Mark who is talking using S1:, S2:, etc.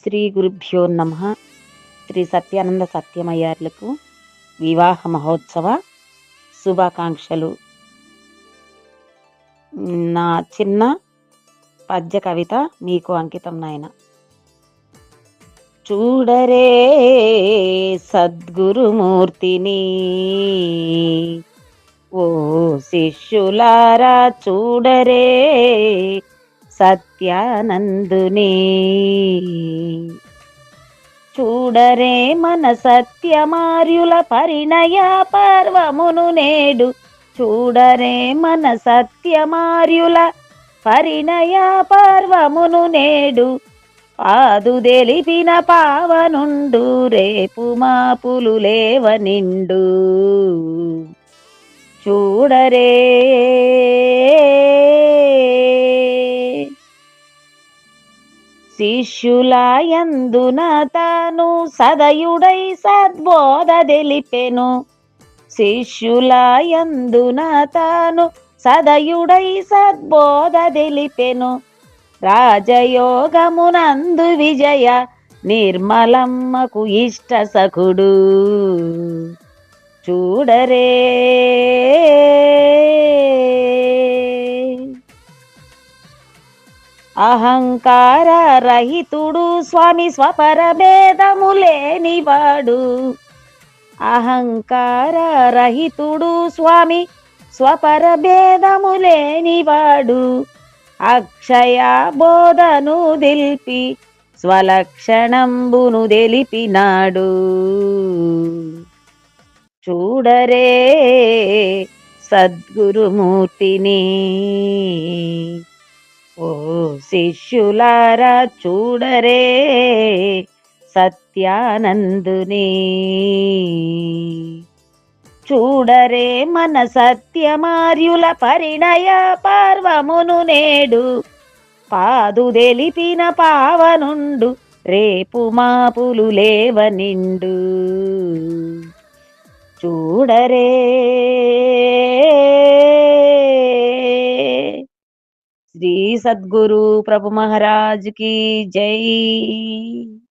S1: శ్రీ గురుభ్యో నమః. శ్రీ సత్యానంద సత్యమయ్యార్లకు వివాహ మహోత్సవ శుభాకాంక్షలు. నా చిన్న పద్య కవిత మీకు అంకితం నాయన. చూడరే సద్గురుమూర్తిని, ఓ శిష్యులారా చూడరే సత్యానందుని. చూడరే మన సత్యమార్యుల పరిణయ పర్వమును నేడు. చూడరే మన సత్యమార్యుల పరిణయ పర్వమును నేడు. పాదు తెలిపిన పావనుండు, రేపు మాపులు లేవనిండు. చూడరే శిష్యులయందున తాను సదయుడై సద్బోధ తెలిపెను. శిష్యులయందున తాను సదయుడై సద్బోధ తెలిపెను. రాజయోగమునందు విజయ నిర్మలమ్మకు ఇష్ట సఖుడు. చూడరే అహంకార రహితుడు స్వామి, స్వపరభేదము లేనివాడు. అహంకార రహితుడు స్వామి, స్వపరభేదము లేనివాడు. అక్షయ బోధను దిల్పి స్వలక్షణంబును తెలిపినాడు. చూడరే సద్గురుమూర్తిని, ఓ శిష్యులారా చూడరే సత్యానందుని. చూడరే మన సత్యమార్యుల పరిణయ పర్వమును నేడు. పాదు తెలిపిన పావనుండు, రేపు మాపులు లేవనిండు. చూడరే. శ్రీ సద్గురు ప్రభు మహారాజ్ की जय।